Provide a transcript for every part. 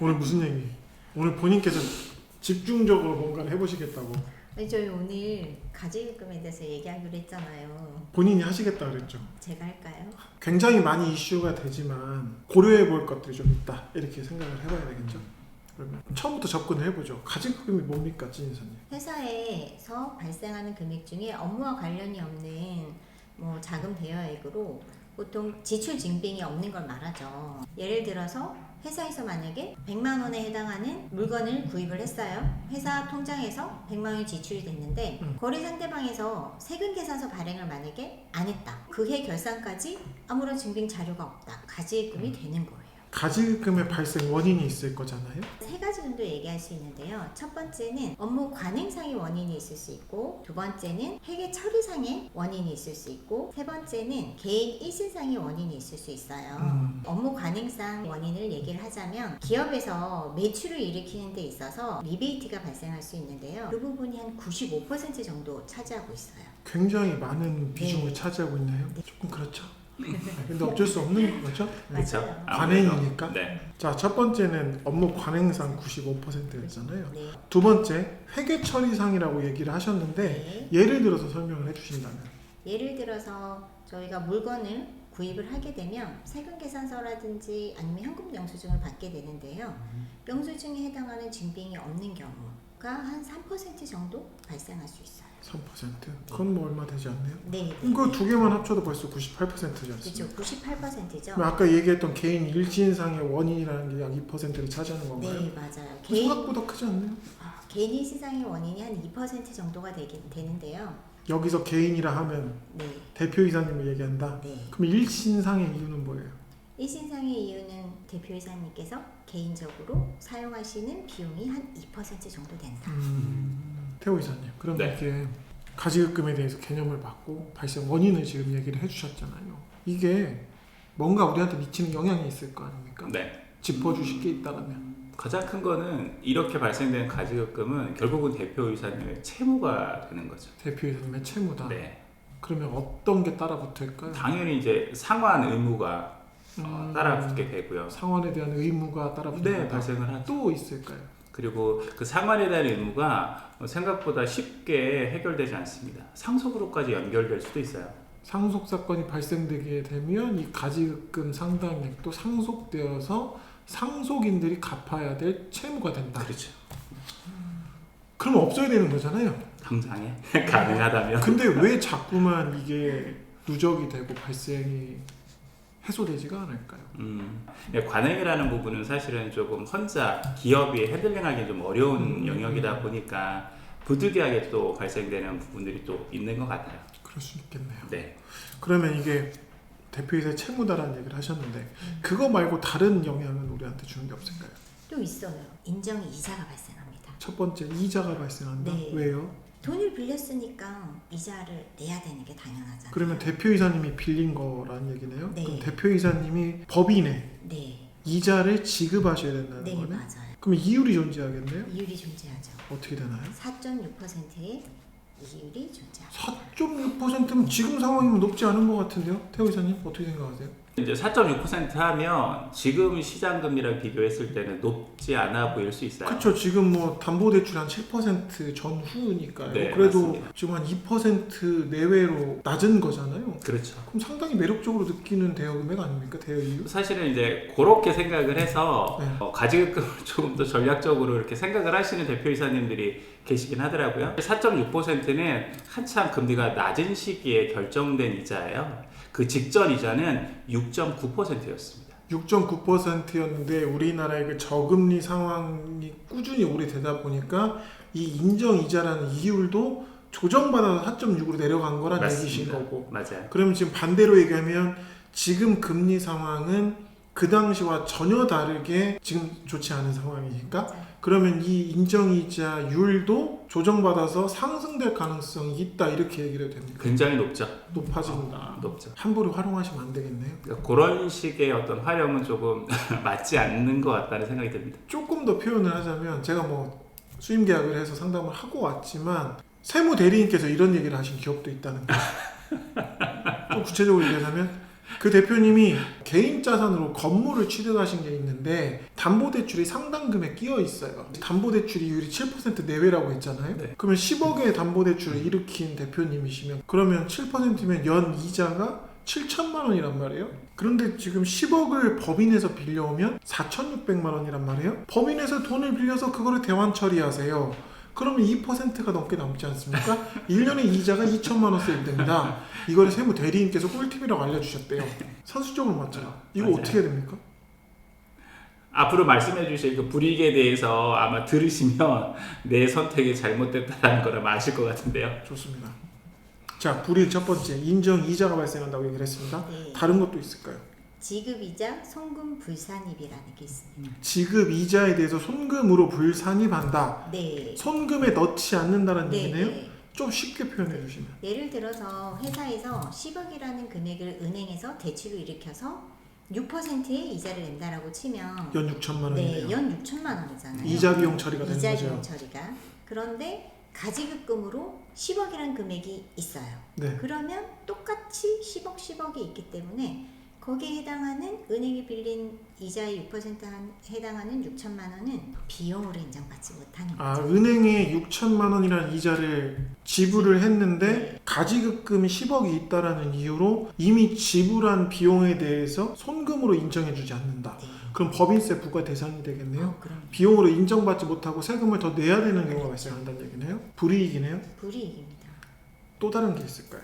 오늘 무슨 얘기? 오늘 본인께서 집중적으로 뭔가를 해보시겠다고 아니, 저희 오늘 가지급금에 대해서 얘기하기로 했잖아요. 본인이 하시겠다 그랬죠. 제가 할까요? 굉장히 많이 이슈가 되지만 고려해 볼 것들이 좀 있다 이렇게 생각을 해봐야 되겠죠. 그러면 처음부터 접근을 해보죠. 가지급금이 뭡니까, 진인사님? 회사에서 발생하는 금액 중에 업무와 관련이 없는 뭐 자금 대여액으로 보통 지출 증빙이 없는 걸 말하죠. 예를 들어서 회사에서 만약에 100만 원에 해당하는 물건을 구입을 했어요. 회사 통장에서 100만 원이 지출이 됐는데 거래 상대방에서 세금 계산서 발행을 만약에 안 했다. 그 해 결산까지 아무런 증빙 자료가 없다. 가지입금이 되는 거예요. 가지급금의 발생 원인이 있을 거잖아요. 세 가지 정도 얘기할 수 있는데요. 첫 번째는 업무 관행상의 원인이 있을 수 있고, 두 번째는 회계 처리상의 원인이 있을 수 있고, 세 번째는 개인 일신상의 원인이 있을 수 있어요. 업무 관행상 원인을 얘기를 하자면 기업에서 매출을 일으키는 데 있어서 리베이트가 발생할 수 있는데요. 그 부분이 한 95% 정도 차지하고 있어요. 굉장히 많은 비중을 네. 차지하고 있나요? 조금 그렇죠. 근데 어쩔 수 없는 거죠. 그렇죠. 맞아요. 관행이니까. 네. 자, 첫 번째는 업무 관행상 95%였잖아요. 네. 두 번째 회계 처리상이라고 얘기를 하셨는데 네. 예를 들어서 설명을 해주신다면. 예를 들어서 저희가 물건을 구입을 하게 되면 세금 계산서라든지 아니면 현금 영수증을 받게 되는데요. 영수증에 해당하는 증빙이 없는 경우가 한 3% 정도 발생할 수 있어요. 3%? 그건 뭐 얼마 되지 않네요. 네. 이거 두 개만 합쳐도 벌써 98%지 그렇죠. 않습니까? 98%죠. 아까 얘기했던 개인 일신상의 원인이라는 게 약 2%를 차지하는 건가요? 네, 맞아요. 생각보다 크지 않네요. 개인 일시상의 원인이 한 2% 정도가 되는데요. 여기서 개인이라 하면 네. 대표이사님을 얘기한다. 네. 그럼 일신상의 이유는 뭐예요? 일신상의 이유는 대표이사님께서 개인적으로 사용하시는 비용이 한 2% 정도 된다. 태호 이사님, 그럼 네. 이게 가지급금에 대해서 개념을 받고 발생 원인을 지금 얘기를 해주셨잖아요. 이게 뭔가 우리한테 미치는 영향이 있을 거 아닙니까? 네. 짚어주실 게 있다면. 가장 큰 거는 이렇게 발생된 가지급금은 결국은 대표이사님의 채무가 되는 거죠. 대표이사님의 채무다. 네. 그러면 어떤 게 따라 붙을까요? 당연히 이제 상환 의무가 따라 붙게 되고요. 상환에 대한 의무가 따라 붙는 네, 거다. 발생을 하죠. 또 있을까요? 그리고 그 상환에 대한 의무가 생각보다 쉽게 해결되지 않습니다. 상속으로까지 연결될 수도 있어요. 상속 사건이 발생되게 되면 이 가지급금 상당액도 상속되어서 상속인들이 갚아야 될 채무가 된다. 그렇죠. 그럼 없어야 되는 거잖아요. 당장에 가능하다면. 근데 왜 자꾸만 이게 누적이 되고 발생이 해소되지가 않을까요? 관행이라는 부분은 사실은 조금 혼자 기업이 핸들링하기 좀 어려운 영역이다 보니까 부득이하게 또 발생되는 부분들이 또 있는 것 같아요. 그럴 수 있겠네요. 네. 그러면 이게 대표이사의 채무다라는 얘기를 하셨는데 그거 말고 다른 영향은 우리한테 주는 게 없을까요? 또 있어요. 인정 이자가 발생합니다. 첫 번째 이자가 발생한다. 네. 왜요? 돈을 빌렸으니까 이자를 내야 되는 게 당연하잖아요. 그러면 대표이사님이 빌린 거라는 얘기네요. 네. 그럼 대표이사님이 법인에 네. 이자를 지급하셔야 된다는 네, 거네. 맞아요. 그럼 이율이 존재하겠네요. 이율이 존재하죠. 어떻게 되나요? 4.6%의 이율이 존재합니다. 4.6%면 지금 상황이면 높지 않은 것 같은데요. 태호 이사님 어떻게 생각하세요? 이제 4.6% 하면 지금 시장금리랑 비교했을 때는 높지 않아 보일 수 있어요. 그렇죠. 지금 뭐 담보대출 한 7% 전후니까요. 네, 그래도 맞습니다. 지금 한 2% 내외로 낮은 거잖아요. 그렇죠. 그럼 상당히 매력적으로 느끼는 대여 금액 아닙니까? 대여 이율? 사실은 이제 그렇게 생각을 해서 네. 가지급금을 조금 더 전략적으로 이렇게 생각을 하시는 대표이사님들이 계시긴 하더라고요. 4.6%는 한참 금리가 낮은 시기에 결정된 이자예요. 그 직전 이자는 6.9%였습니다. 6.9%였는데 우리나라의 그 저금리 상황이 꾸준히 오래되다 보니까 이 인정이자라는 이율도 조정받아서 4.6으로 내려간 거란 얘기신 거고. 맞아요. 그러면 지금 반대로 얘기하면 지금 금리 상황은 그 당시와 전혀 다르게 지금 좋지 않은 상황이니까 그러면 이 인정이자율도 조정받아서 상승될 가능성이 있다 이렇게 얘기를 해도 됩니까? 굉장히 높죠. 높아진다. 높죠. 함부로 활용하시면 안 되겠네요. 그러니까 그런 식의 어떤 활용은 조금 맞지 않는 것 같다는 생각이 듭니다. 조금 더 표현을 하자면 제가 뭐 수임 계약을 해서 상담을 하고 왔지만 세무 대리인께서 이런 얘기를 하신 기업도 있다는 거예요. 좀 구체적으로 얘기하자면 그 대표님이 개인 자산으로 건물을 취득하신 게 있는데 담보대출이 상당 금액 끼어 있어요. 담보대출이율이 7% 내외라고 했잖아요. 네. 그러면 10억의 담보대출을 일으킨 대표님이시면 그러면 7%면 연 이자가 7천만 원이란 말이에요. 그런데 지금 10억을 법인에서 빌려오면 4,600만 원이란 말이에요. 법인에서 돈을 빌려서 그거를 대환 처리하세요. 그러면 2%가 넘게 남지 않습니까? 1년에 이자가 2천만 원 세입됩니다. 이거를 세무 대리인께서 꿀팁이라고 알려주셨대요. 산수적으로 맞잖아. 이거 맞아요. 어떻게 해야 됩니까? 앞으로 말씀해 주실 그 불이익에 대해서 아마 들으시면 내 선택이 잘못됐다는 걸 아마 아실 것 같은데요. 좋습니다. 자, 불이익 첫 번째, 인정 이자가 발생한다고 얘기를 했습니다. 네. 다른 것도 있을까요? 지급이자 송금 불산입이라는 게 있습니다. 지급 이자에 대해서 손금으로 불산입한다. 네. 손금에 넣지 않는다는 네, 얘기네요. 네. 좀 쉽게 표현해 주시면. 예를 들어서 회사에서 10억이라는 금액을 은행에서 대출로 일으켜서 6%의 이자를 낸다라고 치면 연 6천만 원이네요. 네, 연 6천만 원이잖아요. 이자 비용 처리가 되는 이자 거죠. 비용 처리가. 그런데 가지급금으로 10억이라는 금액이 있어요. 네. 그러면 똑같이 10억이 있기 때문에 거기에 해당하는 은행이 빌린 이자의 6% 해당하는 6천만 원은 비용으로 인정받지 못하는 거죠. 아, 은행에 6천만 원이라는 이자를 지불을 했는데 네. 가지급금이 10억이 있다라는 이유로 이미 지불한 비용에 대해서 손금으로 인정해주지 않는다. 네. 그럼 법인세 부과 대상이 되겠네요. 그럼 비용으로 인정받지 못하고 세금을 더 내야 되는 경우가 발생한다는 얘기네요. 불이익이네요. 불이익입니다. 또 다른 게 있을까요?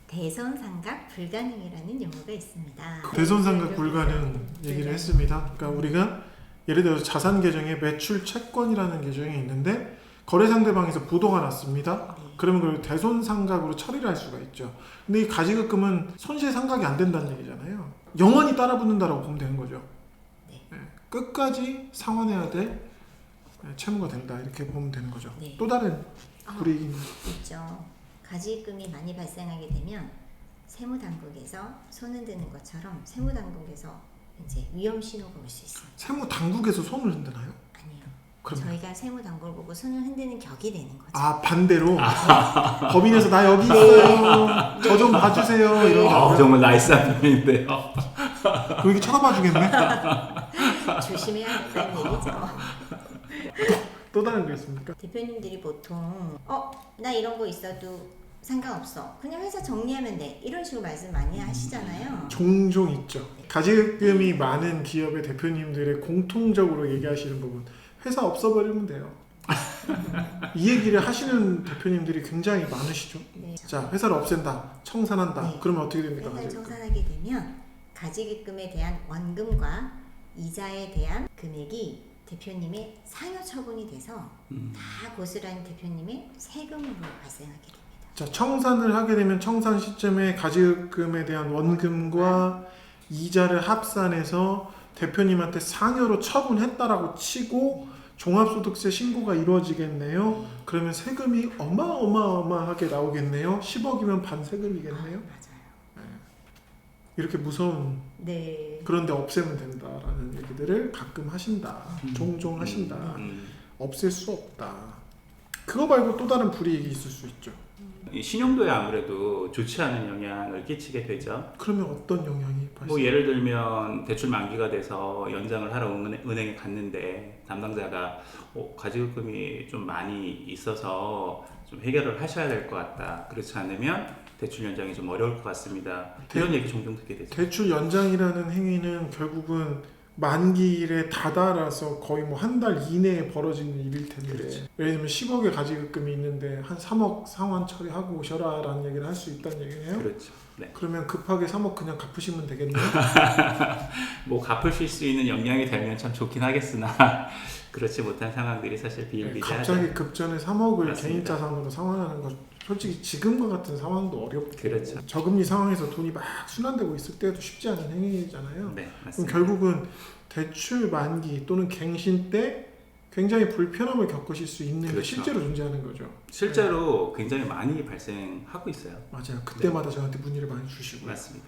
대선상각 불가능이라는 용어가 있습니다. 대손상각 불가능 얘기를 했습니다. 그러니까 우리가 예를 들어서 자산 계정에 매출 채권이라는 계정이 있는데 거래 상대방에서 부도가 났습니다. 네. 그러면 그걸 대손상각으로 처리를 할 수가 있죠. 근데 이 가지급금은 손실상각이 안 된다는 얘기잖아요. 영원히 따라붙는다라고 보면 되는 거죠. 네. 네. 끝까지 상환해야 될 채무가 된다 이렇게 보면 되는 거죠. 네. 또 다른 불이익이 있죠. 가지급금이 많이 발생하게 되면 세무당국에서 손 흔드는 것처럼 세무당국에서 이제 위험 신호가 올 수 있습니다. 세무 당국에서 손을 흔드나요? 아니요. 그럼 저희가 세무당국을 보고 손을 흔드는 격이 되는 거죠. 아 반대로 법인에서 나 여기 있어요. 저 좀 봐주세요. 이런 거. 정말 나이스한 표현인데요. 그럼 이렇게 쳐다봐 주겠네. 조심해야 된다는 얘기죠. 또 다른 거 있습니까? 대표님들이 보통 나 이런 거 있어도 상관없어. 그냥 회사 정리하면 돼. 이런 식으로 말씀 많이 하시잖아요. 종종 있죠. 가지급금이 많은 기업의 대표님들의 공통적으로 얘기하시는 부분. 회사 없어버리면 돼요. 이 얘기를 하시는 대표님들이 굉장히 많으시죠. 네. 자, 회사를 없앤다, 청산한다. 네. 그러면 어떻게 됩니까? 회사를 가지급금? 청산하게 되면 가지급금에 대한 원금과 이자에 대한 금액이 대표님의 상여 처분이 돼서 다 고스란히 대표님의 세금으로 발생하게 됩니다. 자, 청산을 하게 되면 청산 시점에 가지급금에 대한 원금과 이자를 합산해서 대표님한테 상여로 처분했다라고 치고 종합소득세 신고가 이루어지겠네요. 그러면 세금이 어마어마하게 나오겠네요. 10억이면 반세금이겠네요. 맞아요. 이렇게 무서운 네. 그런데 없애면 된다라는 얘기들을 가끔 하신다. 종종 하신다. 없앨 수 없다. 그거 말고 또 다른 불이익이 있을 수 있죠. 이 신용도에 아무래도 좋지 않은 영향을 끼치게 되죠. 그러면 어떤 영향이 발생? 뭐 예를 들면 대출 만기가 돼서 연장을 하러 은행에 갔는데 담당자가 가지급금이 좀 많이 있어서 좀 해결을 하셔야 될 것 같다. 그렇지 않으면 대출 연장이 좀 어려울 것 같습니다. 이런 얘기 종종 듣게 되죠. 대출 연장이라는 행위는 결국은 만기일에 다다라서 거의 뭐 한 달 이내에 벌어지는 일일 텐데 그렇죠. 예를 들면 10억의 가지급금이 있는데 한 3억 상환 처리하고 오셔라 라는 얘기를 할 수 있다는 얘기네요. 그렇죠. 네. 그러면 급하게 3억 그냥 갚으시면 되겠네요. 뭐 갚으실 수 있는 역량이 되면 참 좋긴 하겠으나 그렇지 못한 상황들이 사실 비일비재하죠. 갑자기 급전에 3억을 맞습니다. 개인 자산으로 상환하는 거 솔직히 지금과 같은 상황도 어렵고 그렇죠. 저금리 상황에서 돈이 막 순환되고 있을 때도 쉽지 않은 행위잖아요. 네, 그럼 맞습니다. 결국은 대출 만기 또는 갱신 때 굉장히 불편함을 겪으실 수 있는 게 그렇죠. 실제로 존재하는 거죠. 실제로 굉장히 많이 발생하고 있어요. 맞아요. 그때마다 저한테 문의를 많이 주시고요. 맞습니다.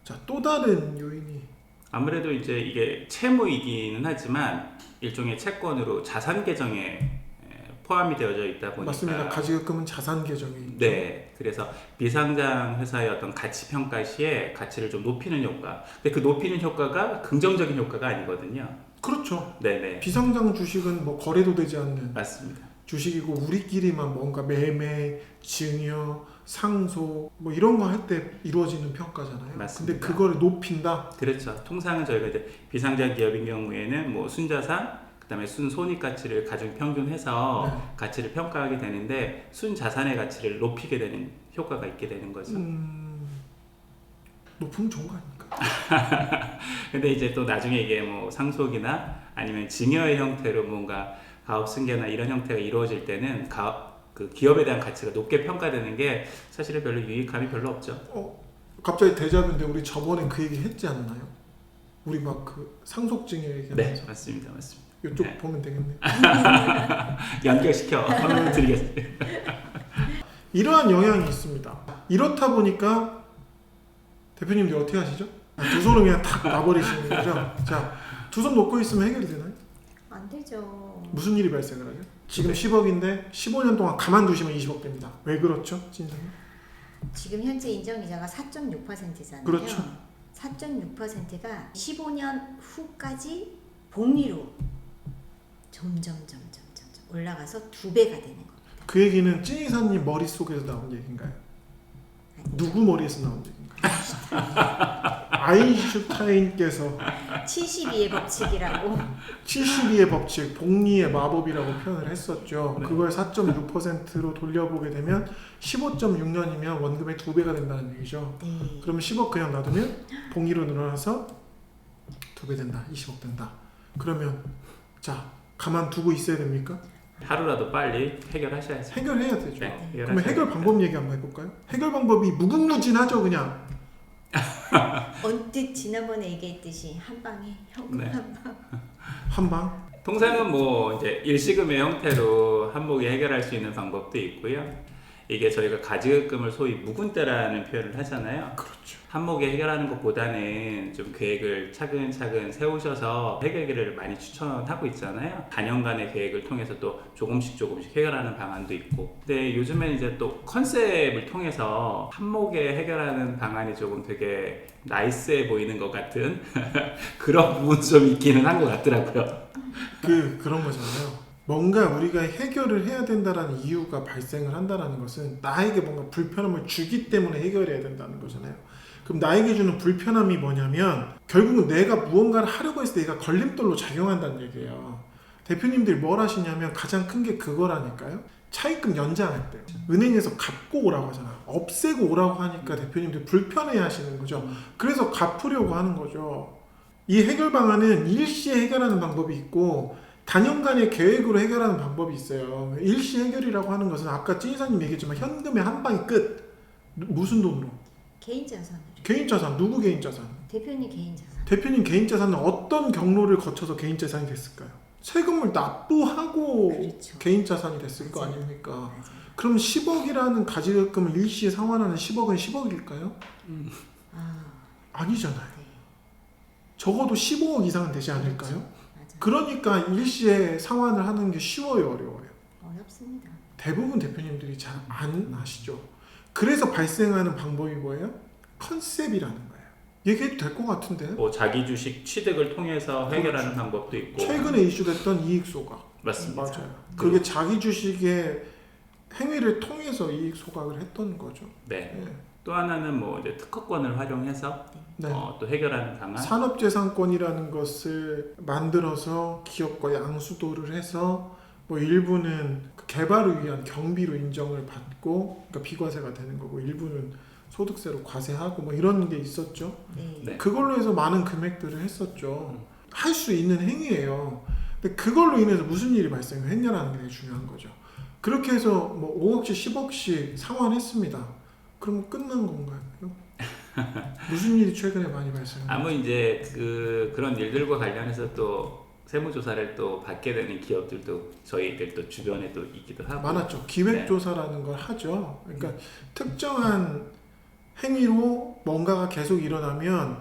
자, 또 다른 요인이 아무래도 이제 이게 채무이기는 하지만 일종의 채권으로 자산 계정에 포함이 되어져 있다 보니까 맞습니다. 가지급금은 자산 계정에 있죠. 네, 그래서 비상장 회사의 어떤 가치 평가 시에 가치를 좀 높이는 효과. 근데 그 높이는 효과가 긍정적인 효과가 아니거든요. 그렇죠. 네네. 비상장 주식은 뭐 거래도 되지 않는 맞습니다. 주식이고 우리끼리만 뭔가 매매, 증여, 상속 뭐 이런 거 할 때 이루어지는 평가잖아요. 맞습니다. 근데 그거를 높인다. 그렇죠. 통상은 저희가 이제 비상장 기업인 경우에는 뭐 순자산, 그다음에 순손익 가치를 가중 평균해서 네. 가치를 평가하게 되는데 순자산의 가치를 높이게 되는 효과가 있게 되는 거죠. 높으면 좋은 거 아닙니까? 근데 이제 또 나중에 이게 뭐 상속이나 아니면 증여의 형태로 뭔가 가업 승계나 이런 형태가 이루어질 때는 그 기업에 대한 가치가 높게 평가되는 게 사실은 별로 유익함이 별로 없죠. 갑자기 대자뷰인데 우리 저번에 그 얘기 했지 않나요? 우리 막 그 상속증여 네, 얘기하면서 맞습니다. 이쪽 네. 보면 되겠네. 연결시켜 드리겠습니다. 이러한 영향이 있습니다. 이렇다 보니까 대표님들 어떻게 하시죠? 두 손을 그냥 탁 놔버리시는 거죠? 자, 두 손 놓고 있으면 해결이 되나요? 안 되죠. 무슨 일이 발생을 하죠? 지금 네. 10억인데 15년 동안 가만두시면 20억 됩니다. 왜 그렇죠? 진짜요? 지금 현재 인정이자가 4.6%잖아요. 그렇죠. 4.6%가 15년 후까지 복리로 점점 올라가서 2배가 되는 겁니다. 그 얘기는 찐 이사님 머릿속에서 나온 얘기인가요? 누구 머리에서 나온 얘기인가요? 아인슈타인께서 72의 법칙이라고 72의 법칙, 복리의 마법이라고 표현을 했었죠. 네. 그걸 4.6%로 돌려보게 되면 15.6년이면 원금의 2배가 된다는 얘기죠. 네. 그러면 10억 그냥 놔두면 복리로 늘어나서 2배 된다, 20억 된다. 그러면 자, 가만두고 있어야 됩니까? 하루라도 빨리 해결하셔야죠. 해결해야 되죠. 네, 그러면 해결 방법 얘기 한번 해볼까요? 해결 방법이 무궁무진하죠, 그냥. 언뜻 지난번에 얘기했듯이 한 방에 현금 네. 한 방. 한 방. 통상은 뭐 이제 일시금의 형태로 한목이 해결할 수 있는 방법도 있고요. 이게 저희가 가지급금을 소위 묵은때라는 표현을 하잖아요. 그렇죠. 한목에 해결하는 것보다는 좀 계획을 차근차근 세우셔서 해결을 많이 추천하고 있잖아요. 단연간의 계획을 통해서 또 조금씩 해결하는 방안도 있고. 근데 요즘에는 이제 또 컨셉을 통해서 한목에 해결하는 방안이 조금 되게 나이스해 보이는 것 같은 그런 부분이 좀 있기는 한 것 같더라고요. 그런 거잖아요. 뭔가 우리가 해결을 해야 된다라는 이유가 발생을 한다는 것은 나에게 뭔가 불편함을 주기 때문에 해결해야 된다는 거잖아요. 그럼 나에게 주는 불편함이 뭐냐면 결국은 내가 무언가를 하려고 했을 때 얘가 걸림돌로 작용한다는 얘기예요. 대표님들이 뭘 하시냐면 가장 큰 게 그거라니까요. 차입금 연장할 때 은행에서 갚고 오라고 하잖아. 없애고 오라고 하니까 대표님들이 불편해 하시는 거죠. 그래서 갚으려고 하는 거죠. 이 해결 방안은 일시에 해결하는 방법이 있고 단연간의 계획으로 해결하는 방법이 있어요. 일시 해결이라고 하는 것은 아까 찐이사님 얘기했지만 현금의 한 방이 끝. 무슨 돈으로? 개인 자산으로. 개인 자산. 누구 개인 자산? 대표님 개인 자산. 대표님 개인 자산은 어떤 경로를 거쳐서 개인 자산이 됐을까요? 세금을 납부하고 그렇죠. 개인 자산이 됐을 거 맞아요. 아닙니까? 맞아요. 그럼 10억이라는 가지급금을 일시에 상환하는 10억은 10억일까요? 아, 아니잖아요. 네. 적어도 15억 이상은 되지 않을까요? 맞아. 그러니까 일시에 상환을 하는 게 쉬워요, 어려워요? 어렵습니다. 대부분 대표님들이 잘 안 아시죠. 그래서 발생하는 방법이 뭐예요? 컨셉이라는 거예요. 얘기해도 될 것 같은데. 뭐 자기 주식 취득을 통해서 해결하는 방법도 있고. 최근에 이슈됐던 이익 소각. 맞습니다. 맞아요. 그게 자기 주식의 행위를 통해서 이익 소각을 했던 거죠. 네. 네. 또 하나는 뭐 이제 특허권을 활용해서 네. 또 해결하는 방안. 산업재산권이라는 것을 만들어서 기업과 양수도를 해서 뭐 일부는 그 개발을 위한 경비로 인정을 받고 그러니까 비과세가 되는 거고 일부는 소득세로 과세하고 뭐 이런 게 있었죠. 네. 네. 그걸로 해서 많은 금액들을 했었죠. 할 수 있는 행위예요. 근데 그걸로 인해서 무슨 일이 발생을 했냐라는 게 되게 중요한 거죠. 그렇게 해서 뭐 5억씩 10억씩 상환했습니다. 그럼 끝난 건가요? 무슨 일이 최근에 많이 발생했나요? 아무 이제 그런 일들과 관련해서 또 세무조사를 또 받게 되는 기업들도 저희들 또 주변에 또 있기도 하고 많았죠. 기획조사라는 걸 하죠. 그러니까 특정한 행위로 뭔가가 계속 일어나면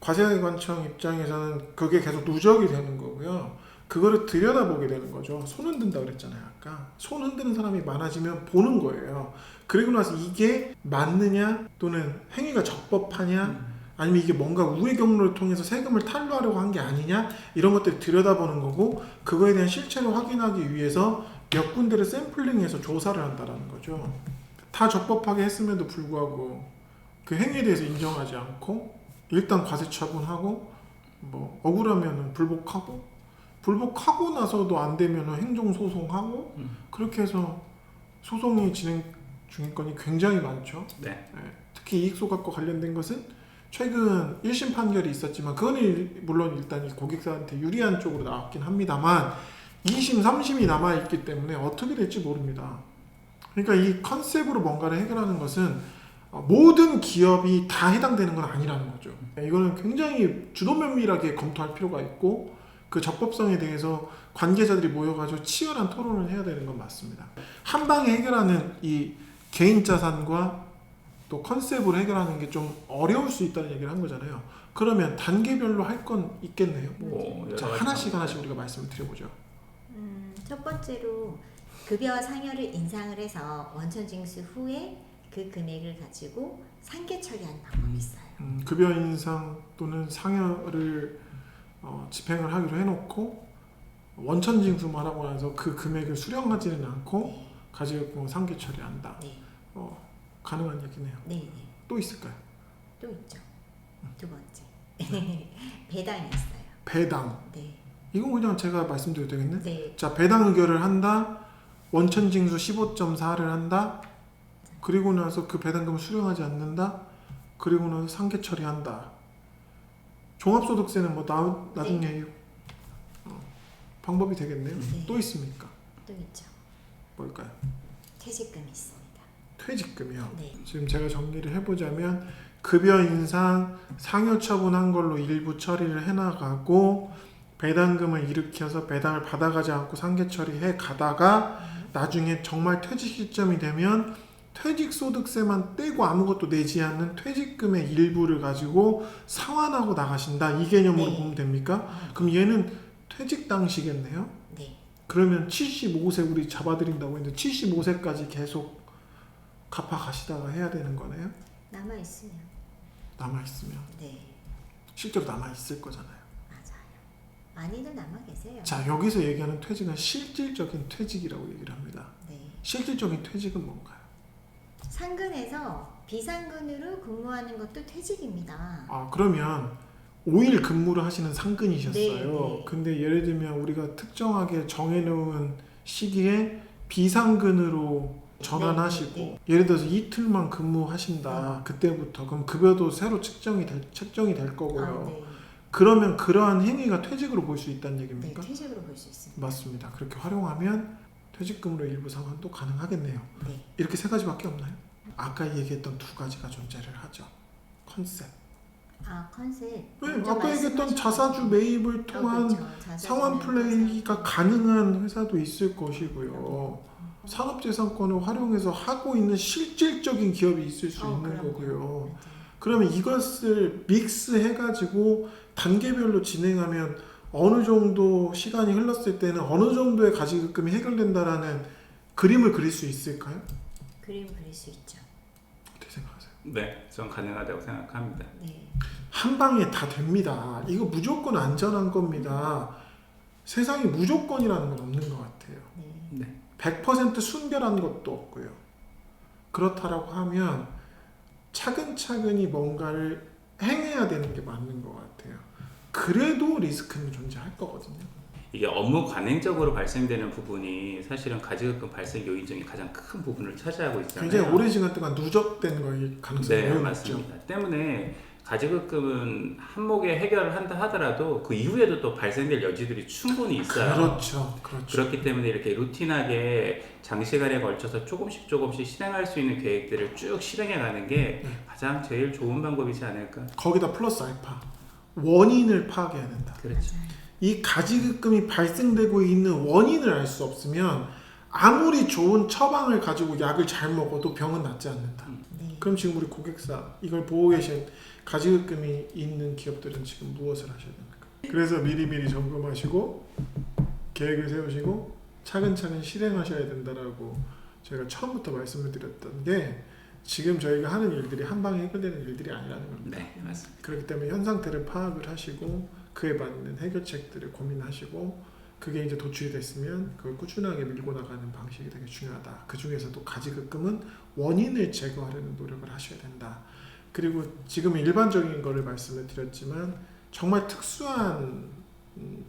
과세관청 입장에서는 그게 계속 누적이 되는 거고요. 그거를 들여다보게 되는 거죠. 손 흔든다 그랬잖아요. 아까 손 흔드는 사람이 많아지면 보는 거예요. 그리고 나서 이게 맞느냐 또는 행위가 적법하냐 아니면 이게 뭔가 우회 경로를 통해서 세금을 탈루하려고 한 게 아니냐 이런 것들을 들여다보는 거고 그거에 대한 실체를 확인하기 위해서 몇 군데를 샘플링해서 조사를 한다라는 거죠. 다 적법하게 했음에도 불구하고 그 행위에 대해서 인정하지 않고 일단 과세 처분하고 뭐 억울하면 불복하고 나서도 안 되면 행정소송하고 그렇게 해서 소송이 진행 중인 건이 굉장히 많죠. 네. 특히 이익소각과 관련된 것은 최근 1심 판결이 있었지만 그거는 물론 일단 이 고객사한테 유리한 쪽으로 나왔긴 합니다만 2심, 3심이 남아있기 때문에 어떻게 될지 모릅니다. 그러니까 이 컨셉으로 뭔가를 해결하는 것은 모든 기업이 다 해당되는 건 아니라는 거죠. 이거는 굉장히 주도 면밀하게 검토할 필요가 있고 그 적법성에 대해서 관계자들이 모여가지고 치열한 토론을 해야 되는 건 맞습니다. 한 방에 해결하는 이 개인 자산과 또 컨셉으로 해결하는 게 좀 어려울 수 있다는 얘기를 한 거잖아요. 그러면 단계별로 할 건 있겠네요. 자, 하나씩 우리가 말씀을 드려보죠. 첫 번째로 급여와 상여를 인상을 해서 원천 징수 후에 그 금액을 가지고 상계 처리하는 방법이 있어요. 급여 인상 또는 상여를 집행을 하기로 해놓고 원천 징수만 하고 나서 그 금액을 수령하지는 않고 네. 가지고 상계 처리한다. 네. 가능한 얘기네요. 네. 또 있을까요? 또 있죠. 두 번째. 배당이 있어요. 배당. 네. 이건 그냥 제가 말씀드려도 되겠네? 네. 자, 배당 의결을 한다. 원천 징수 15.4를 한다. 그리고 나서 그 배당금을 수령하지 않는다. 그리고 나서 상계 처리한다. 종합소득세는 뭐 나중에 방법이 되겠네요. 네. 또 있습니까? 또 있죠. 뭘까요? 퇴직금이 있습니다. 퇴직금이요. 네. 지금 제가 정리를 해보자면 급여 인상, 상여 처분한 걸로 일부 처리를 해나가고 배당금을 일으켜서 배당을 받아가지 않고 상계 처리해 가다가 나중에 정말 퇴직 시점이 되면 퇴직소득세만 떼고 아무것도 내지 않는 퇴직금의 일부를 가지고 상환하고 나가신다. 이 개념으로 네. 보면 됩니까? 그럼 얘는 퇴직 당시겠네요. 네. 그러면 75세 우리 잡아드린다고 했는데 75세까지 계속 갚아가시다가 해야 되는 거네요. 남아 있으면. 남아있으면 네. 실제로 남아있을 거잖아요. 맞아요. 많이들 남아 계세요. 자, 여기서 얘기하는 퇴직은 실질적인 퇴직이라고 얘기를 합니다. 네. 실질적인 퇴직은 뭔가요? 상근에서 비상근으로 근무하는 것도 퇴직입니다. 그러면 5일 근무를 하시는 상근이셨어요. 네. 근데 예를 들면 우리가 특정하게 정해놓은 시기에 비상근으로 전환하시고 네. 예를 들어서 이틀만 근무하신다. 그때부터 그럼 급여도 새로 책정이 될 거고요. 네. 그러면 그러한 행위가 퇴직으로 볼 수 있다는 네, 얘기입니까? 퇴직으로 볼 수 있습니다. 맞습니다. 그렇게 활용하면 퇴직금으로 일부 상환도 가능하겠네요. 네. 이렇게 세 가지밖에 없나요? 아까 얘기했던 두 가지가 존재를 하죠. 컨셉. 컨셉. 네, 먼저 아까 얘기했던 말씀하신 자사주 거죠. 매입을 통한 그렇죠. 자사주 상환 매입 플레이가 상환. 가능한 회사도 있을 것이고요. 산업재산권을 활용해서 하고 있는 실질적인 기업이 있을 수 있는 그럼요. 거고요. 맞아요. 그러면 이것을 믹스해가지고 단계별로 진행하면 어느 정도 시간이 흘렀을 때는 어느 정도의 가지급금이 해결된다라는 그림을 그릴 수 있을까요? 그림 그릴 수 있죠. 어떻게 생각하세요? 네, 전 가능하다고 생각합니다. 네. 한 방에 다 됩니다. 이거 무조건 안전한 겁니다. 세상에 무조건이라는 건 없는 것 같아요. 네. 네. 100% 순결한 것도 없고요. 그렇다라고 하면 차근차근히 뭔가를 행해야 되는 게 맞는 것 같아요. 그래도 리스크는 존재할 거거든요. 이게 업무 관행적으로 발생되는 부분이 사실은 가지급금 발생 요인 중에 가장 큰 부분을 차지하고 있잖아요. 굉장히 오랜 시간 동안 누적된 거일 가능성이 네, 매우 맞습니다. 높죠. 때문에 가지급금은 한몫에 해결을 한다 하더라도 그 이후에도 또 발생될 여지들이 충분히 있어요. 그렇죠. 그렇기 때문에 이렇게 루틴하게 장시간에 걸쳐서 조금씩 실행할 수 있는 계획들을 쭉 실행해 가는 게 가장 제일 좋은 방법이지 않을까. 거기다 플러스 알파 원인을 파악해야 된다. 그렇죠. 이 가지급금이 발생되고 있는 원인을 알 수 없으면 아무리 좋은 처방을 가지고 약을 잘 먹어도 병은 낫지 않는다. 네. 그럼 지금 우리 고객사 이걸 보고 계신 가지급금이 있는 기업들은 지금 무엇을 하셔야 됩니까? 그래서 미리미리 점검하시고 계획을 세우시고 차근차근 실행하셔야 된다라고 제가 처음부터 말씀을 드렸던 게 지금 저희가 하는 일들이 한 방에 해결되는 일들이 아니라는 겁니다. 네, 맞습니다. 그렇기 때문에 현 상태를 파악을 하시고 그에 맞는 해결책들을 고민하시고 그게 이제 도출이 됐으면 그걸 꾸준하게 밀고 나가는 방식이 되게 중요하다. 그 중에서도 가지급금은 원인을 제거하려는 노력을 하셔야 된다. 그리고 지금 일반적인 거를 말씀을 드렸지만 정말 특수한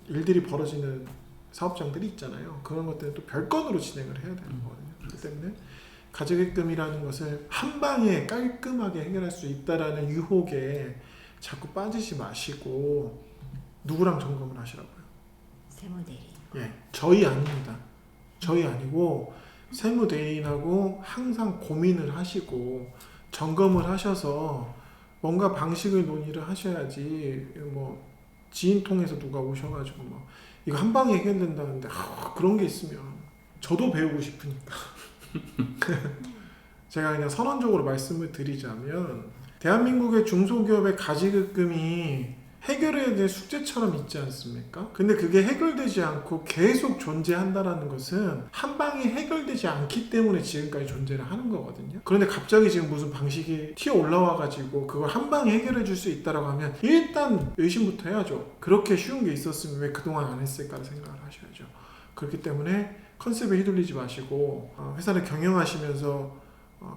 일들이 벌어지는 사업장들이 있잖아요. 그런 것들은 또 별건으로 진행을 해야 되는 거거든요. 그렇기 때문에 가지급금이라는 것을 한 방에 깔끔하게 해결할 수 있다라는 유혹에 자꾸 빠지지 마시고 누구랑 점검을 하시라고요? 세무대리. 예, 저희 아닙니다. 저희 아니고 세무대리인하고 항상 고민을 하시고 점검을 하셔서 뭔가 방식을 논의를 하셔야지. 뭐 지인 통해서 누가 오셔가지고 뭐 이거 한 방에 해결된다는데 그런 게 있으면 저도 배우고 싶으니까 제가 그냥 선언적으로 말씀을 드리자면 대한민국의 중소기업의 가지급금이 해결해야 될 숙제처럼 있지 않습니까? 근데 그게 해결되지 않고 계속 존재한다는 것은 한 방에 해결되지 않기 때문에 지금까지 존재를 하는 거거든요. 그런데 갑자기 지금 무슨 방식이 튀어 올라와가지고 그걸 한 방에 해결해 줄 수 있다라고 하면 일단 의심부터 해야죠. 그렇게 쉬운 게 있었으면 왜 그동안 안 했을까를 생각을 하셔야죠. 그렇기 때문에 컨셉에 휘둘리지 마시고 회사를 경영하시면서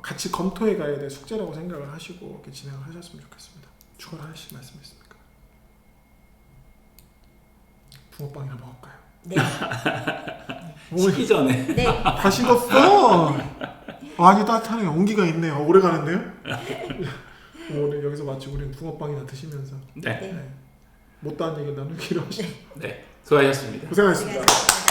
같이 검토해 가야 될 숙제라고 생각을 하시고 이렇게 진행을 하셨으면 좋겠습니다. 추가로 하실 말씀 있습니까? 붕어빵이나 먹을까요? 네. 식기 전에 네. 다 식었어. 아니 따뜻하네. 온기가 있네요. 오래 가는데요? 오늘 여기서 마치 우리는 붕어빵이나 드시면서 네, 네. 못다한 얘기 나누기로 하시죠. 네, 수고하셨습니다. 고생하셨습니다. 수고하셨습니다.